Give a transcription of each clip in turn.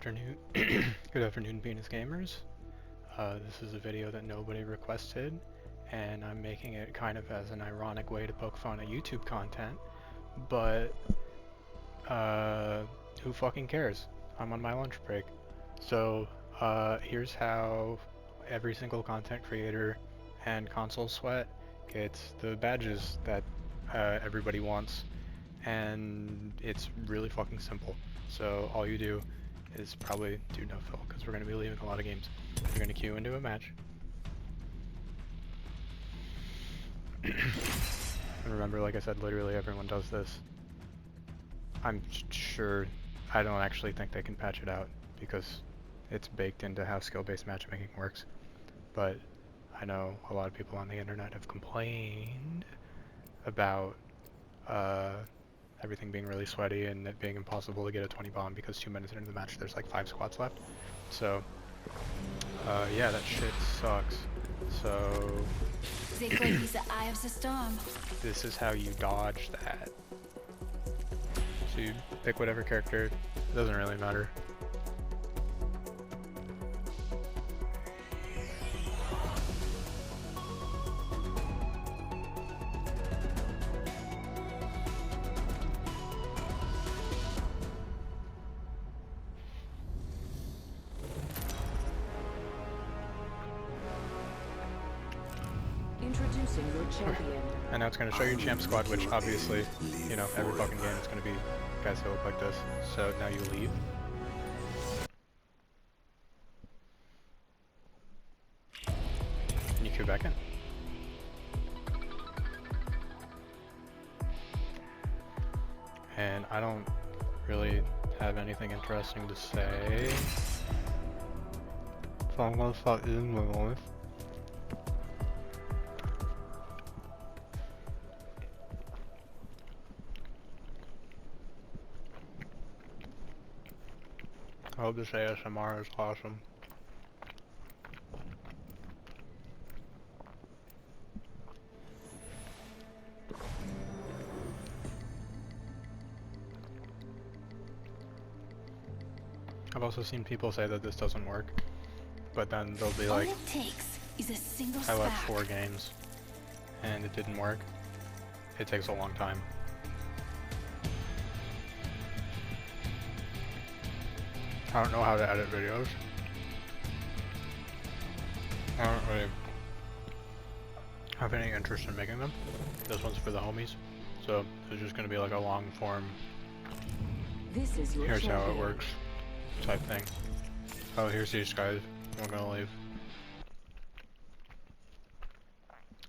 afternoon. Good afternoon, Venus Gamers. This is a video that nobody requested, and I'm making it kind of as an ironic way to poke fun at YouTube content, but who fucking cares? I'm on my lunch break. So here's how every single content creator and console sweat gets the badges that everybody wants, and it's really fucking simple. So all you do is probably do no fill, because we're going to be leaving a lot of games. You're going to queue into a match. And remember, like I said, literally everyone does this. I'm sure, I don't actually think they can patch it out, because it's baked into how skill-based matchmaking works. But I know a lot of people on the internet have complained about everything being really sweaty and it being impossible to get a 20 bomb because 2 minutes into the match there's like 5 squads left. So yeah, that shit sucks. So They call this the eye of the storm. This is how you dodge that. So you pick whatever character, it doesn't really matter. Introducing your champion. And now it's going to show you champ squad, which obviously, you know, every fucking game it's going to be guys that look like this. So now you leave. And you queue back in. And I don't really have anything interesting to say, so I'm going to start using my voice. I hope this ASMR is awesome. I've also seen people say that this doesn't work, but then they'll be like, All it takes is a single I left spark. 4 games and it didn't work. It takes a long time. I don't know how to edit videos. I don't really have any interest in making them. This one's for the homies, so it's just gonna be like a long form, This is your here's champion. how it works type thing. Oh, here's these guys. I'm gonna leave.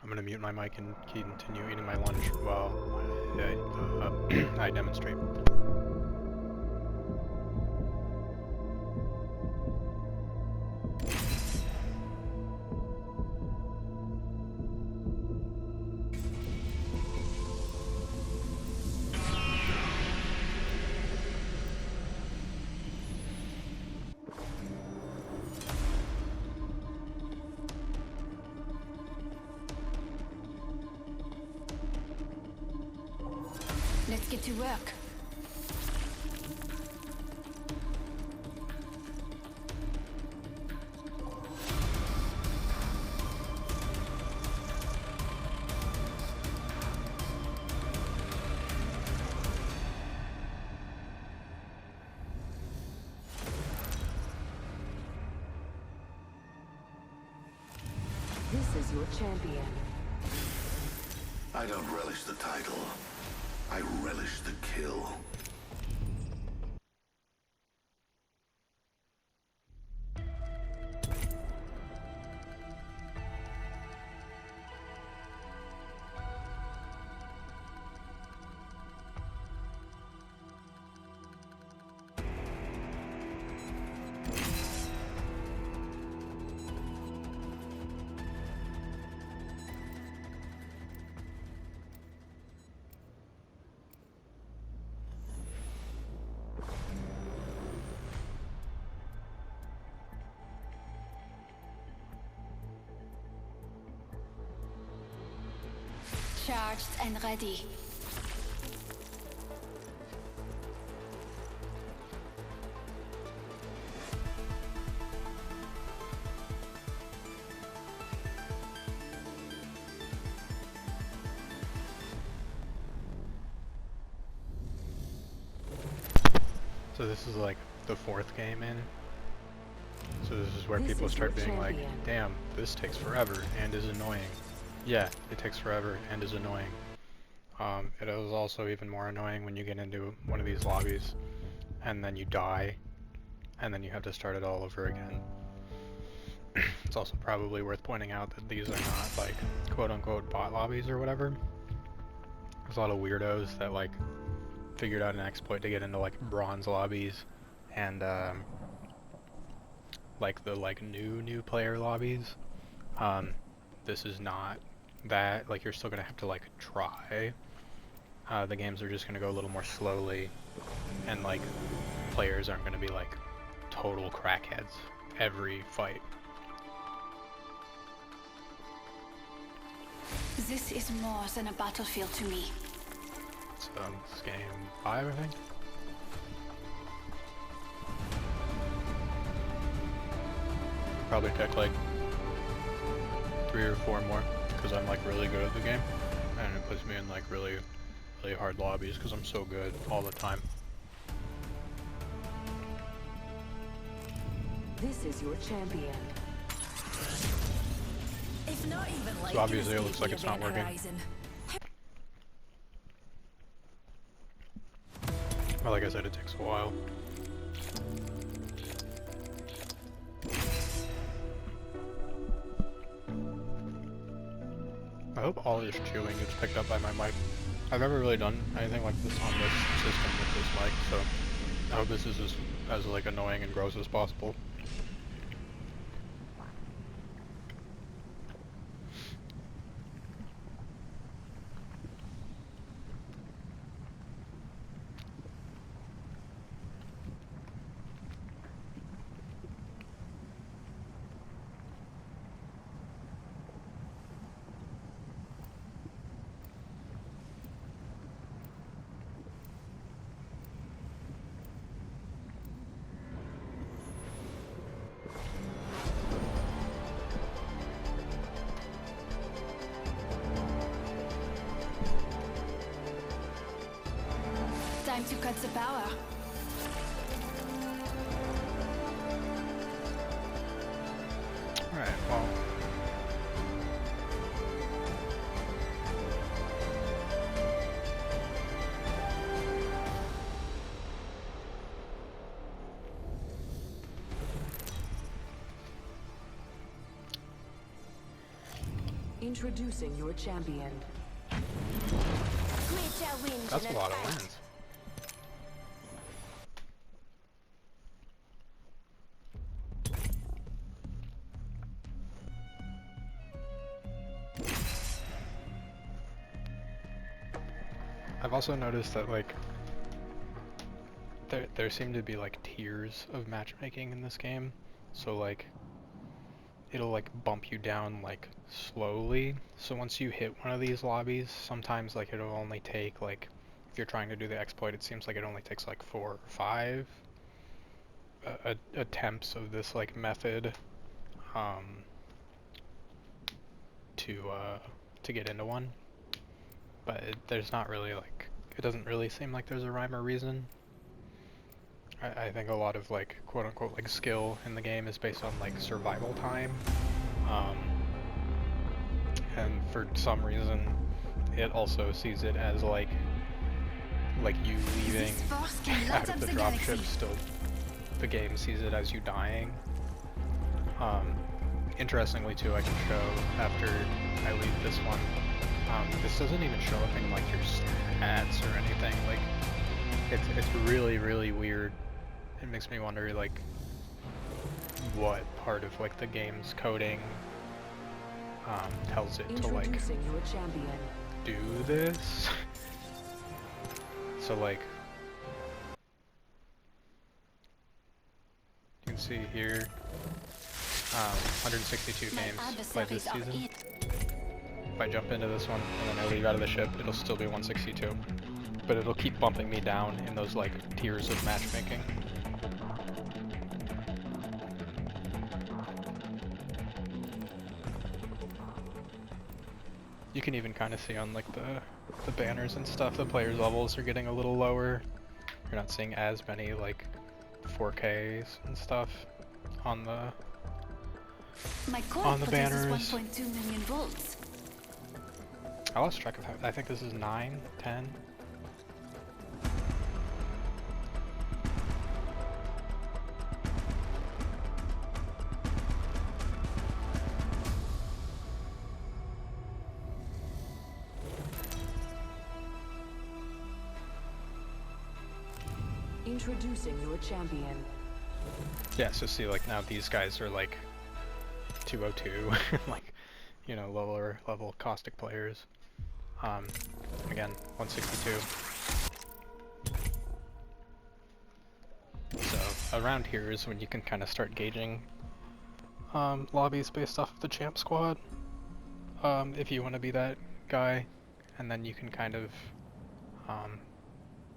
I'm gonna mute my mic and continue eating my lunch while I demonstrate. Let's get to work. This is your champion. I don't relish the title. I relish the kill. Charged and ready. So this is like the 4th game in. So this is where This people is start your being like, champion. damn, this takes forever and is annoying. Yeah, it takes forever and is annoying. It is also even more annoying when you get into one of these lobbies and then you die and then you have to start it all over again. It's also probably worth pointing out that these are not like quote-unquote bot lobbies or whatever. There's a lot of weirdos that like figured out an exploit to get into like bronze lobbies and like the like new player lobbies. This is not that. Like, you're still gonna have to like try. The games are just gonna go a little more slowly, and like players aren't gonna be like total crackheads every fight. This is more than a battlefield to me. So this is game 5, I think. Probably take like 3 or 4 more because I'm like really good at the game, and it puts me in like really hard lobbies because I'm so good all the time. This is your champion. If not even like So obviously it looks like it's not working. Horizon. Well, like I said, it takes a while. I hope all this chewing gets picked up by my mic. I've never really done anything like this on this system with this mic, so I hope this is as like annoying and gross as possible. Time to cut the power. Alright, well. Introducing your champion. That's a lot of wins. I've also noticed that like there seem to be like tiers of matchmaking in this game. So like it'll like bump you down like slowly. So once you hit one of these lobbies, sometimes like it'll only take like, if you're trying to do the exploit, it seems like it only takes like 4 or 5 attempts of this like method to get into one. But there's not really like, it doesn't really seem like there's a rhyme or reason. I think a lot of like quote unquote like skill in the game is based on like survival time. And for some reason it also sees it as like you leaving This force can light out up of the the dropship, galaxy. still the game sees it as you dying. Interestingly too, I can show after I leave this one, this doesn't even show up in like your stats or anything. Like it's really weird. It makes me wonder like what part of like the game's coding tells it to like Introducing your champion. do this. So like you can see here 162 My games played this adversaries are season. in. If I jump into this one and then I leave out of the ship, it'll still be 162. But it'll keep bumping me down in those like tiers of matchmaking. You can even kind of see on like the banners and stuff, the players' levels are getting a little lower You're not seeing as many like 4Ks and stuff on the My coil on the produces banners. 1.2 million volts. I lost track of how, I think this is 9, 10. Introducing your champion. Yeah, so see, like now these guys are like 202, like, you know, lower level caustic players. Again, 162. So around here is when you can kind of start gauging lobbies based off of the champ squad. If you want to be that guy, and then you can kind of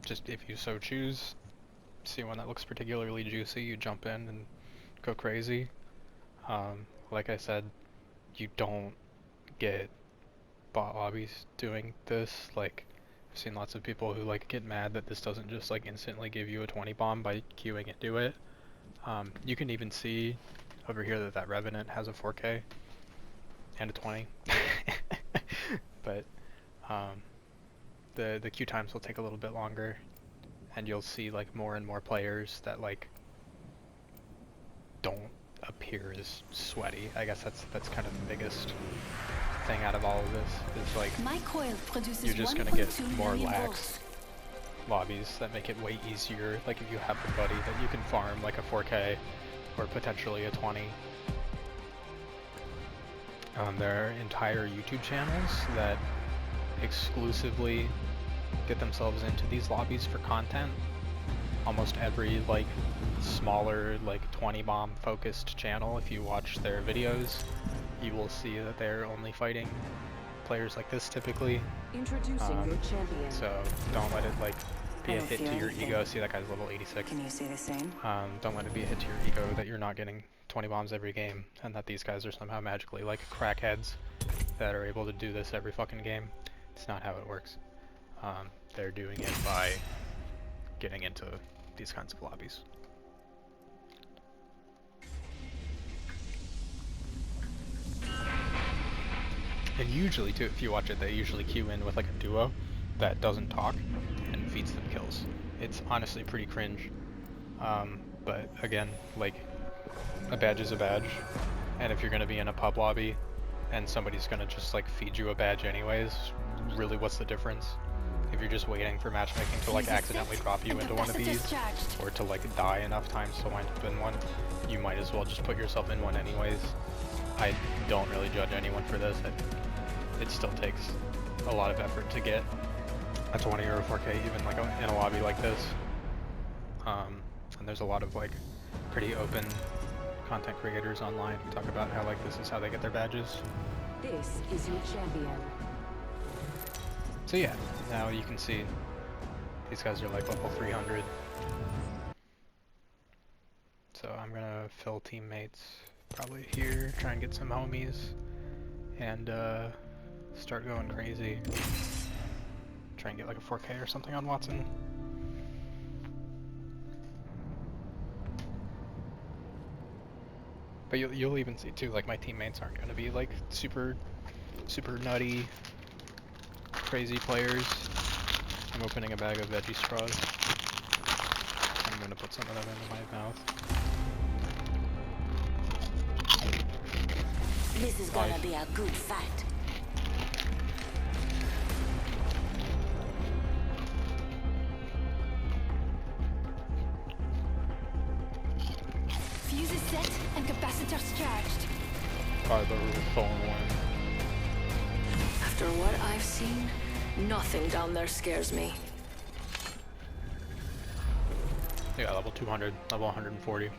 just, if you so choose, see one that looks particularly juicy, you jump in and go crazy. Like I said, you don't get bot lobbies doing this. Like, I've seen lots of people who like get mad that this doesn't just like instantly give you a 20 bomb by queuing into it. You can even see over here that that Revenant has a 4K and a 20. But the queue times will take a little bit longer, and you'll see like more and more players that like don't appear as sweaty. I guess that's kind of the biggest thing out of all of this is like My coil produces you're just gonna 1.2 get more million lax volts. lobbies that make it way easier. Like if you have a buddy that you can farm like a 4K or potentially a 20. There are entire YouTube channels that exclusively get themselves into these lobbies for content. Almost every like smaller like 20 bomb focused channel, if you watch their videos, you will see that they're only fighting players like this typically. Introducing your champion. So don't let it like be I a don't hit fear to your anything. ego. See, that guy's level 86. Can you say the same? Don't let it be a hit to your ego that you're not getting 20 bombs every game, and that these guys are somehow magically like crackheads that are able to do this every fucking game. It's not how it works. They're doing it by getting into these kinds of lobbies. And usually too, if you watch it, they usually queue in with like a duo that doesn't talk and feeds them kills. It's honestly pretty cringe. But again, like, a badge is a badge, and if you're gonna be in a pub lobby and somebody's gonna just like feed you a badge anyways, really what's the difference? If you're just waiting for matchmaking to like accidentally drop you into one of these, or to like die enough times to wind up in one, you might as well just put yourself in one anyways. I don't really judge anyone for this. It still takes a lot of effort to get a 20 or a 4K even like in a lobby like this. And there's a lot of like pretty open content creators online who talk about how like this is how they get their badges. This is your champion. So yeah, now you can see these guys are like level 300. So I'm gonna fill teammates probably here, try and get some homies, and start going crazy. Try and get like a 4K or something on Watson. But you'll even see too, like my teammates aren't gonna be like super nutty, crazy players. I'm opening a bag of veggie straws. I'm gonna put some of them into my mouth. This is gonna be a good fight. Fuse is set and capacitors charged. Probably the phone one. After what I've seen, nothing down there scares me. Yeah, level 200, level 140.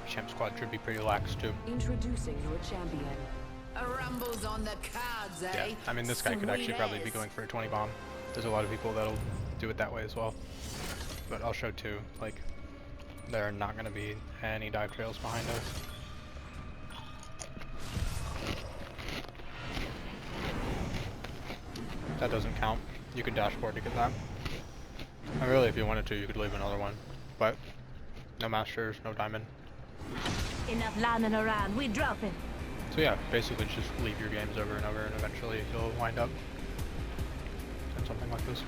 Champ squad should be pretty lax too. Introducing your champion. A rumble's on the cards, eh? Yeah, I mean this guy could actually Sweet probably be ass. going for a 20 bomb. There's a lot of people that'll do it that way as well. But I'll show too, like, there are not going to be any dive trails behind us. That doesn't count. You can dashboard to get that. And really, if you wanted to, you could leave another one, but no masters, no diamond. Enough lambing around, we dropping. So yeah, basically just leave your games over and over, and eventually you'll wind up in something like this.